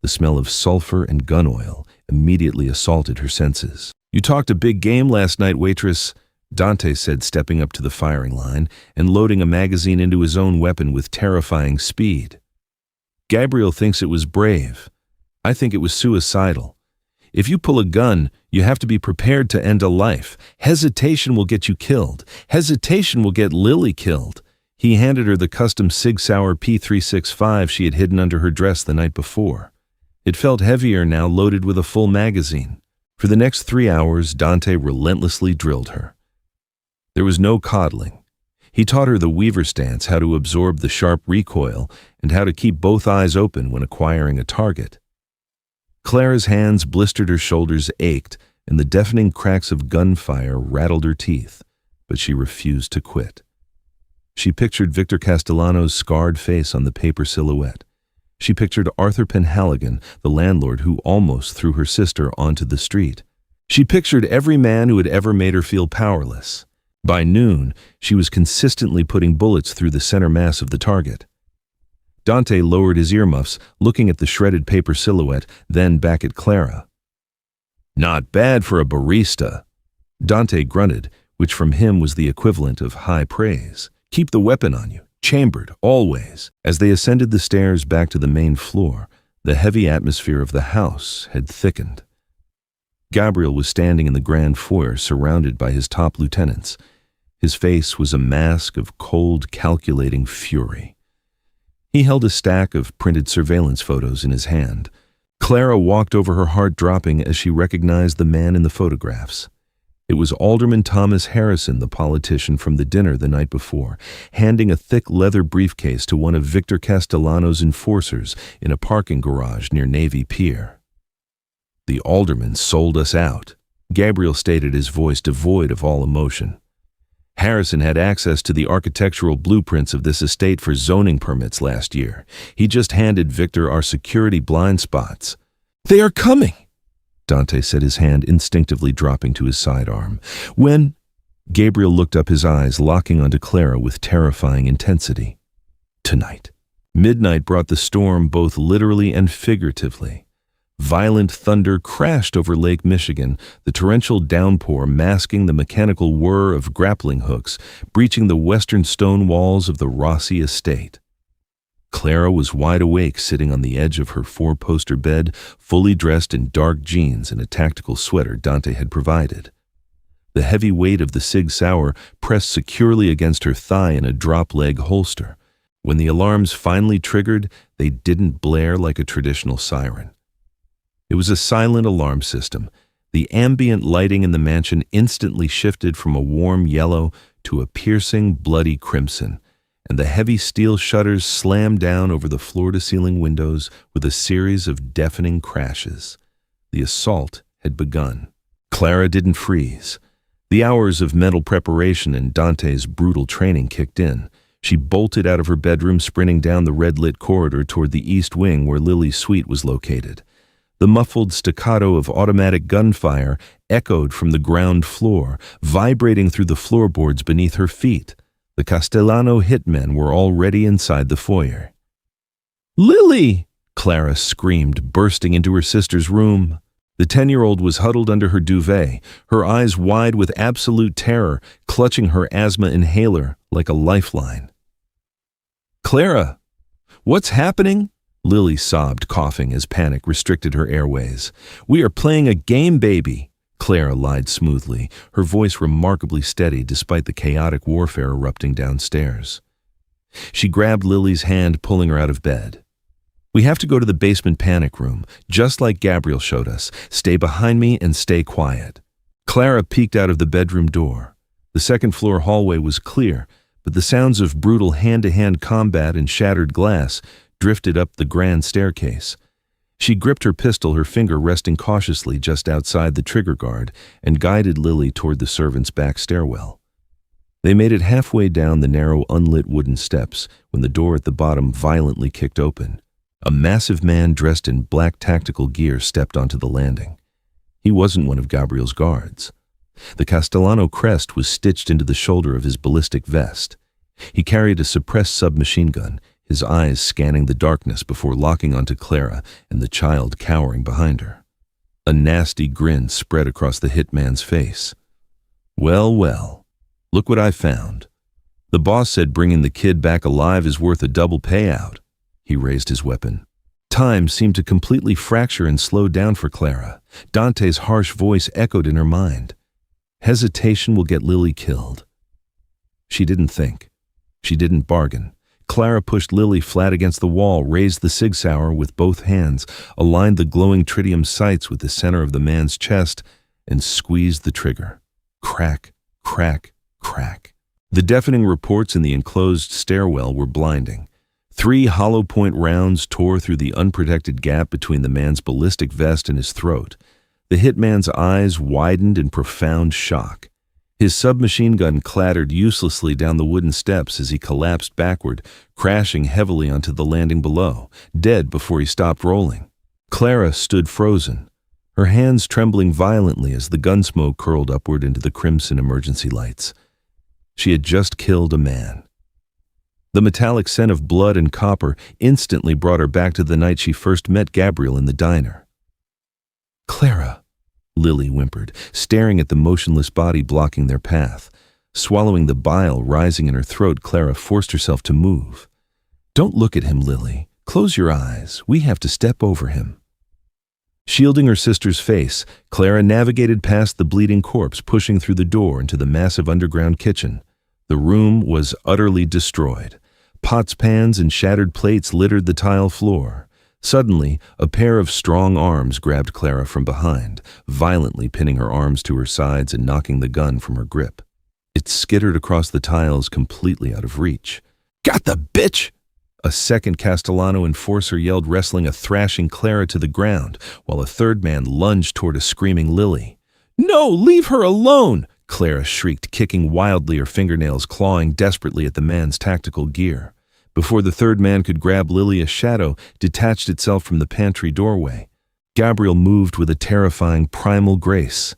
The smell of sulfur and gun oil immediately assaulted her senses. You talked a big game last night, Waitress, Dante said, stepping up to the firing line and loading a magazine into his own weapon with terrifying speed. Gabriel thinks it was brave. I think it was suicidal. If you pull a gun, you have to be prepared to end a life. Hesitation will get you killed. Hesitation will get Lily killed. He handed her the custom Sig Sauer P365 she had hidden under her dress the night before. It felt heavier now, loaded with a full magazine. For the next 3 hours, Dante relentlessly drilled her. There was no coddling. He taught her the Weaver stance, how to absorb the sharp recoil, and how to keep both eyes open when acquiring a target. Clara's hands blistered, her shoulders ached, and the deafening cracks of gunfire rattled her teeth, but she refused to quit. She pictured Victor Castellano's scarred face on the paper silhouette. She pictured Arthur Penhaligon, the landlord who almost threw her sister onto the street. She pictured every man who had ever made her feel powerless. By noon, she was consistently putting bullets through the center mass of the target. Dante lowered his earmuffs, looking at the shredded paper silhouette, then back at Clara. Not bad for a barista, Dante grunted, which from him was the equivalent of high praise. Keep the weapon on you, chambered, always. As they ascended the stairs back to the main floor, the heavy atmosphere of the house had thickened. Gabriel was standing in the grand foyer, surrounded by his top lieutenants. His face was a mask of cold, calculating fury. He held a stack of printed surveillance photos in his hand. Clara walked over, her heart dropping as she recognized the man in the photographs. It was Alderman Thomas Harrison, the politician from the dinner the night before, handing a thick leather briefcase to one of Victor Castellano's enforcers in a parking garage near Navy Pier. The alderman sold us out, Gabriel stated, his voice devoid of all emotion. Harrison had access to the architectural blueprints of this estate for zoning permits last year. He just handed Victor our security blind spots. They are coming, Dante said, his hand instinctively dropping to his sidearm. When? Gabriel looked up, his eyes locking onto Clara with terrifying intensity. Tonight. Midnight brought the storm both literally and figuratively. Violent thunder crashed over Lake Michigan, the torrential downpour masking the mechanical whir of grappling hooks, breaching the western stone walls of the Rossi estate. Clara was wide awake, sitting on the edge of her four-poster bed, fully dressed in dark jeans and a tactical sweater Dante had provided. The heavy weight of the Sig Sauer pressed securely against her thigh in a drop-leg holster. When the alarms finally triggered, they didn't blare like a traditional siren. It was a silent alarm system. The ambient lighting in the mansion instantly shifted from a warm yellow to a piercing, bloody crimson, and the heavy steel shutters slammed down over the floor-to-ceiling windows with a series of deafening crashes. The assault had begun. Clara didn't freeze. The hours of mental preparation and Dante's brutal training kicked in. She bolted out of her bedroom, sprinting down the red-lit corridor toward the east wing where Lily's suite was located. The muffled staccato of automatic gunfire echoed from the ground floor, vibrating through the floorboards beneath her feet. The Castellano hitmen were already inside the foyer. "Lily!" Clara screamed, bursting into her sister's room. The 10-year-old was huddled under her duvet, her eyes wide with absolute terror, clutching her asthma inhaler like a lifeline. "Clara, what's happening?" Lily sobbed, coughing as panic restricted her airways. "We are playing a game, baby," Clara lied smoothly, her voice remarkably steady despite the chaotic warfare erupting downstairs. She grabbed Lily's hand, pulling her out of bed. "We have to go to the basement panic room, just like Gabriel showed us. Stay behind me and stay quiet." Clara peeked out of the bedroom door. The second-floor hallway was clear, but the sounds of brutal hand-to-hand combat and shattered glass drifted up the grand staircase. She gripped her pistol, her finger resting cautiously just outside the trigger guard, and guided Lily toward the servants' back stairwell. They made it halfway down the narrow, unlit wooden steps when the door at the bottom violently kicked open. A massive man dressed in black tactical gear stepped onto the landing. He wasn't one of Gabriel's guards. The Castellano crest was stitched into the shoulder of his ballistic vest. He carried a suppressed submachine gun, his eyes scanning the darkness before locking onto Clara and the child cowering behind her. A nasty grin spread across the hitman's face. "Well, well, look what I found. The boss said bringing the kid back alive is worth a double payout." He raised his weapon. Time seemed to completely fracture and slow down for Clara. Dante's harsh voice echoed in her mind. "Hesitation will get Lily killed." She didn't think. She didn't bargain. Clara pushed Lily flat against the wall, raised the Sig Sauer with both hands, aligned the glowing tritium sights with the center of the man's chest, and squeezed the trigger. Crack, crack, crack. The deafening reports in the enclosed stairwell were blinding. 3 hollow-point rounds tore through the unprotected gap between the man's ballistic vest and his throat. The hitman's eyes widened in profound shock. His submachine gun clattered uselessly down the wooden steps as he collapsed backward, crashing heavily onto the landing below, dead before he stopped rolling. Clara stood frozen, her hands trembling violently as the gun smoke curled upward into the crimson emergency lights. She had just killed a man. The metallic scent of blood and copper instantly brought her back to the night she first met Gabriel in the diner. "Clara," Lily whimpered, staring at the motionless body blocking their path. Swallowing the bile rising in her throat, Clara forced herself to move. "Don't look at him, Lily. Close your eyes. We have to step over him." Shielding her sister's face, Clara navigated past the bleeding corpse, pushing through the door into the massive underground kitchen. The room was utterly destroyed. Pots, pans, and shattered plates littered the tile floor. Suddenly, a pair of strong arms grabbed Clara from behind, violently pinning her arms to her sides and knocking the gun from her grip. It skittered across the tiles, completely out of reach. "Got the bitch!" A second Castellano enforcer yelled, wrestling a thrashing Clara to the ground, while a third man lunged toward a screaming Lily. "No, leave her alone!" Clara shrieked, kicking wildly, her fingernails clawing desperately at the man's tactical gear. Before the third man could grab Lily, a shadow detached itself from the pantry doorway. Gabriel moved with a terrifying primal grace.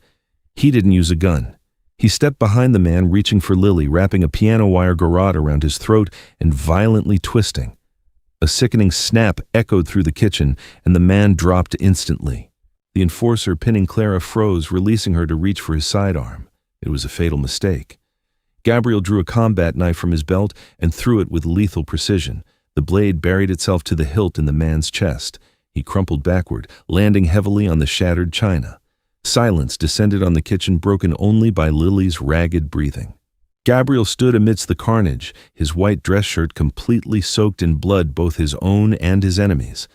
He didn't use a gun. He stepped behind the man, reaching for Lily, wrapping a piano wire garrote around his throat and violently twisting. A sickening snap echoed through the kitchen, and the man dropped instantly. The enforcer pinning Clara froze, releasing her to reach for his sidearm. It was a fatal mistake. Gabriel drew a combat knife from his belt and threw it with lethal precision. The blade buried itself to the hilt in the man's chest. He crumpled backward, landing heavily on the shattered china. Silence descended on the kitchen, broken only by Lily's ragged breathing. Gabriel stood amidst the carnage, his white dress shirt completely soaked in blood, both his own and his enemies'.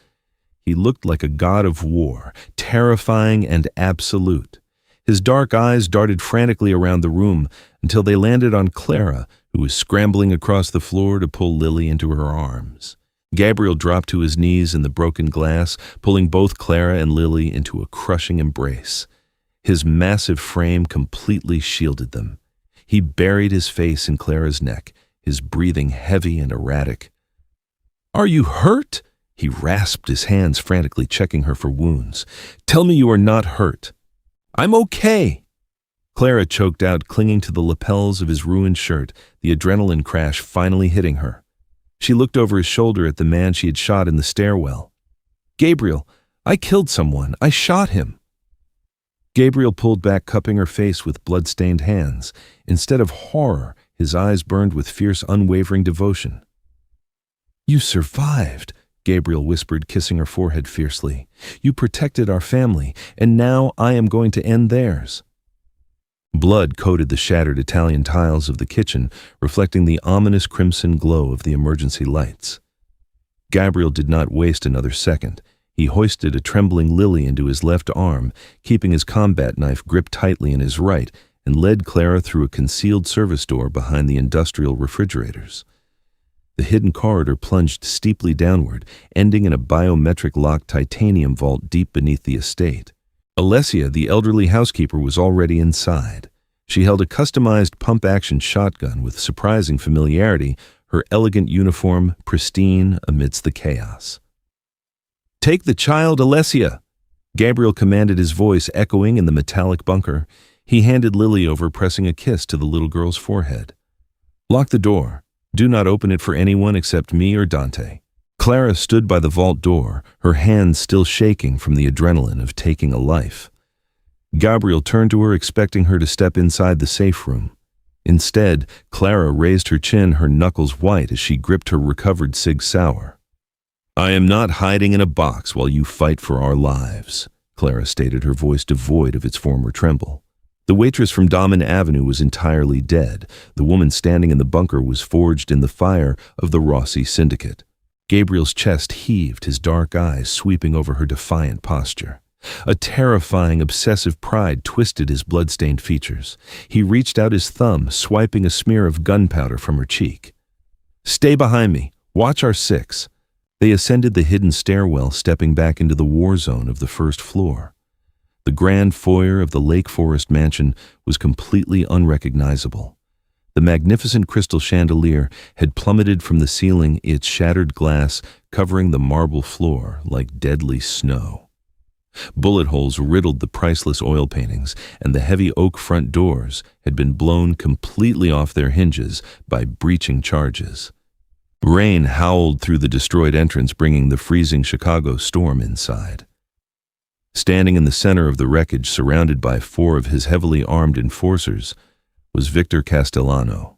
He looked like a god of war, terrifying and absolute. His dark eyes darted frantically around the room until they landed on Clara, who was scrambling across the floor to pull Lily into her arms. Gabriel dropped to his knees in the broken glass, pulling both Clara and Lily into a crushing embrace. His massive frame completely shielded them. He buried his face in Clara's neck, his breathing heavy and erratic. "Are you hurt?" He rasped, his hands frantically checking her for wounds. "Tell me you are not hurt." "I'm okay." Clara choked out, clinging to the lapels of his ruined shirt, the adrenaline crash finally hitting her. She looked over his shoulder at the man she had shot in the stairwell. Gabriel, I killed someone. I shot him." Gabriel pulled back, cupping her face with blood-stained hands. Instead of horror, his eyes burned with fierce, unwavering devotion. "You survived," Gabriel whispered, kissing her forehead fiercely. "You protected our family, and now I am going to end theirs." Blood coated the shattered Italian tiles of the kitchen, reflecting the ominous crimson glow of the emergency lights. Gabriel did not waste another second. He hoisted a trembling Lily into his left arm, keeping his combat knife gripped tightly in his right, and led Clara through a concealed service door behind the industrial refrigerators. The hidden corridor plunged steeply downward, ending in a biometric-locked titanium vault deep beneath the estate. Alessia, the elderly housekeeper, was already inside. She held a customized pump-action shotgun with surprising familiarity, her elegant uniform pristine amidst the chaos. "Take the child, Alessia!" Gabriel commanded, his voice echoing in the metallic bunker. He handed Lily over, pressing a kiss to the little girl's forehead. "Lock the door. Do not open it for anyone except me or Dante." Clara stood by the vault door, her hands still shaking from the adrenaline of taking a life. Gabriel turned to her, expecting her to step inside the safe room. Instead, Clara raised her chin, her knuckles white as she gripped her recovered Sig Sauer. "I am not hiding in a box while you fight for our lives," Clara stated, her voice devoid of its former tremble. The waitress from Damen Avenue was entirely dead. The woman standing in the bunker was forged in the fire of the Rossi Syndicate. Gabriel's chest heaved, his dark eyes sweeping over her defiant posture. A terrifying, obsessive pride twisted his blood-stained features. He reached out his thumb, swiping a smear of gunpowder from her cheek. "Stay behind me. Watch our six." They ascended the hidden stairwell, stepping back into the war zone of the first floor. The grand foyer of the Lake Forest mansion was completely unrecognizable. The magnificent crystal chandelier had plummeted from the ceiling, its shattered glass covering the marble floor like deadly snow. Bullet holes riddled the priceless oil paintings, and the heavy oak front doors had been blown completely off their hinges by breaching charges. Rain howled through the destroyed entrance, bringing the freezing Chicago storm inside. Standing in the center of the wreckage, surrounded by 4 of his heavily armed enforcers, was Victor Castellano.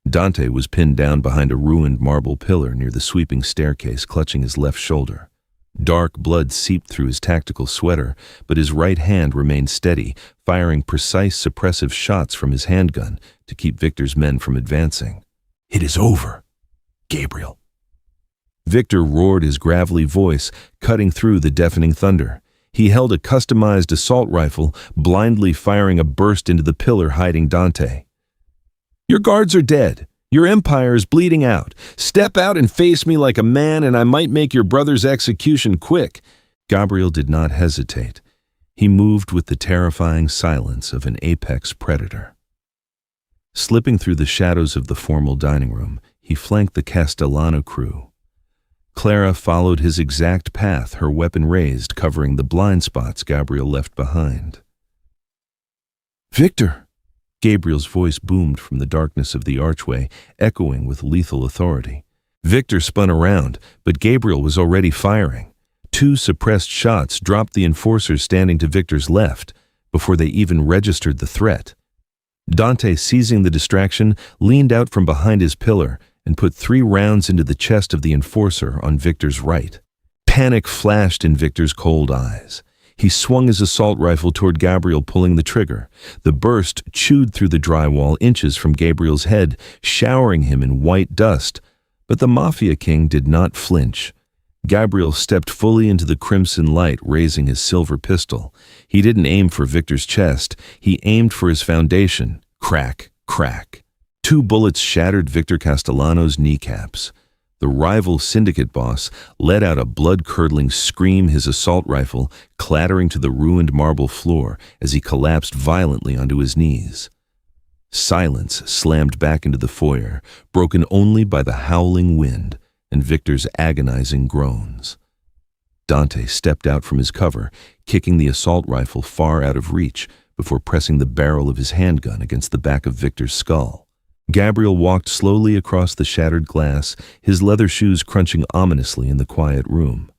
Dante was pinned down behind a ruined marble pillar near the sweeping staircase, clutching his left shoulder. Dark blood seeped through his tactical sweater, but his right hand remained steady, firing precise suppressive shots from his handgun to keep Victor's men from advancing. "It is over, Gabriel." Victor roared, his gravelly voice cutting through the deafening thunder. He held a customized assault rifle, blindly firing a burst into the pillar hiding Dante. "Your guards are dead. Your empire is bleeding out. Step out and face me like a man, and I might make your brother's execution quick." Gabriel did not hesitate. He moved with the terrifying silence of an apex predator. Slipping through the shadows of the formal dining room, he flanked the Castellano crew. Clara followed his exact path, her weapon raised, covering the blind spots Gabriel left behind. "Victor!" Gabriel's voice boomed from the darkness of the archway, echoing with lethal authority. Victor spun around, but Gabriel was already firing. 2 suppressed shots dropped the enforcers standing to Victor's left before they even registered the threat. Dante, seizing the distraction, leaned out from behind his pillar and put 3 rounds into the chest of the enforcer on Victor's right. Panic flashed in Victor's cold eyes. He swung his assault rifle toward Gabriel, pulling the trigger. The burst chewed through the drywall inches from Gabriel's head, showering him in white dust. But the Mafia King did not flinch. Gabriel stepped fully into the crimson light, raising his silver pistol. He didn't aim for Victor's chest. He aimed for his foundation. Crack, crack. 2 bullets shattered Victor Castellano's kneecaps. The rival syndicate boss let out a blood-curdling scream, his assault rifle clattering to the ruined marble floor as he collapsed violently onto his knees. Silence slammed back into the foyer, broken only by the howling wind and Victor's agonizing groans. Dante stepped out from his cover, kicking the assault rifle far out of reach before pressing the barrel of his handgun against the back of Victor's skull. Gabriel walked slowly across the shattered glass, his leather shoes crunching ominously in the quiet room.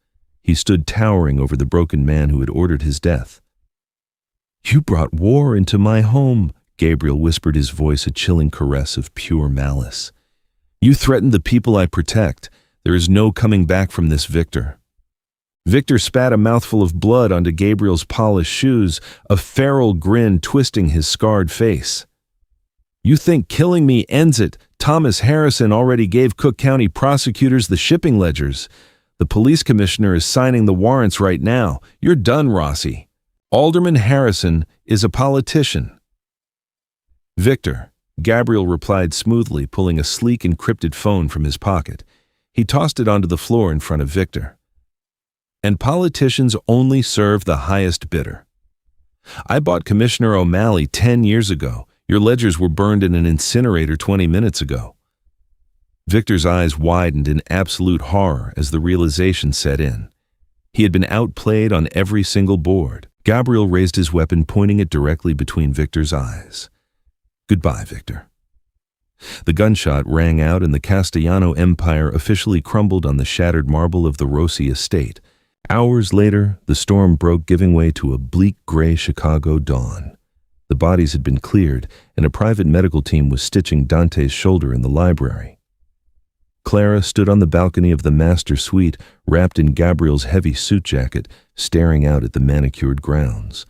He stood towering over the broken man who had ordered his death. "You brought war into my home," Gabriel whispered, his voice a chilling caress of pure malice. "You threatened the people I protect. There is no coming back from this, Victor." Victor spat a mouthful of blood onto Gabriel's polished shoes, a feral grin twisting his scarred face. "You think killing me ends it? Thomas Harrison already gave Cook County prosecutors the shipping ledgers. The police commissioner is signing the warrants right now. You're done, Rossi. Alderman Harrison is a politician." "Victor," Gabriel replied smoothly, pulling a sleek encrypted phone from his pocket. He tossed it onto the floor in front of Victor. "And politicians only serve the highest bidder. I bought Commissioner O'Malley 10 years ago. Your ledgers were burned in an incinerator 20 minutes ago." Victor's eyes widened in absolute horror as the realization set in. He had been outplayed on every single board. Gabriel raised his weapon, pointing it directly between Victor's eyes. "Goodbye, Victor." The gunshot rang out and the Castellano Empire officially crumbled on the shattered marble of the Rossi estate. Hours later, the storm broke, giving way to a bleak gray Chicago dawn. The bodies had been cleared, and a private medical team was stitching Dante's shoulder in the library. Clara stood on the balcony of the master suite, wrapped in Gabriel's heavy suit jacket, staring out at the manicured grounds.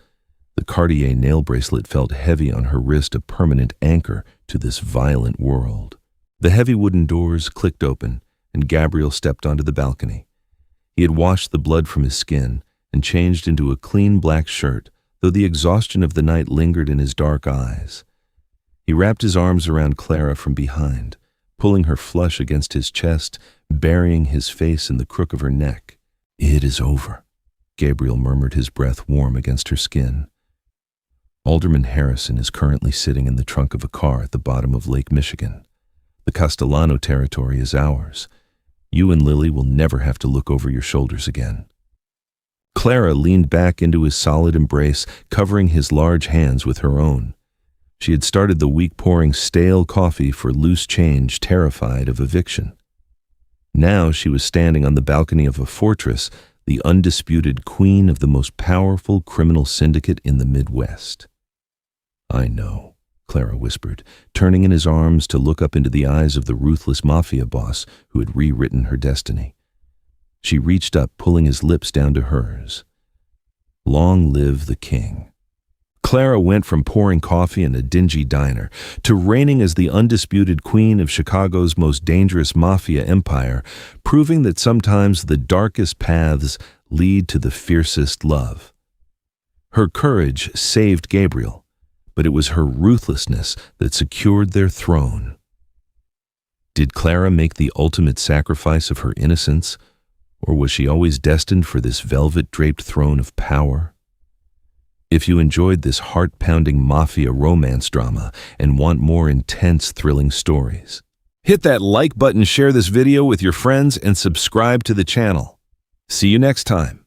The Cartier nail bracelet felt heavy on her wrist, a permanent anchor to this violent world. The heavy wooden doors clicked open, and Gabriel stepped onto the balcony. He had washed the blood from his skin and changed into a clean black shirt, though the exhaustion of the night lingered in his dark eyes. He wrapped his arms around Clara from behind, pulling her flush against his chest, burying his face in the crook of her neck. "It is over," Gabriel murmured, his breath warm against her skin. "Alderman Harrison is currently sitting in the trunk of a car at the bottom of Lake Michigan. The Castellano territory is ours. You and Lily will never have to look over your shoulders again." Clara leaned back into his solid embrace, covering his large hands with her own. She had started the week pouring stale coffee for loose change, terrified of eviction. Now she was standing on the balcony of a fortress, the undisputed queen of the most powerful criminal syndicate in the Midwest. "I know," Clara whispered, turning in his arms to look up into the eyes of the ruthless Mafia Boss who had rewritten her destiny. She reached up, pulling his lips down to hers. "Long live the king." Clara went from pouring coffee in a dingy diner to reigning as the undisputed queen of Chicago's most dangerous mafia empire, proving that sometimes the darkest paths lead to the fiercest love. Her courage saved Gabriel, but it was her ruthlessness that secured their throne. Did Clara make the ultimate sacrifice of her innocence, or was she always destined for this velvet-draped throne of power? If you enjoyed this heart-pounding mafia romance drama and want more intense, thrilling stories, hit that like button, share this video with your friends, and subscribe to the channel. See you next time.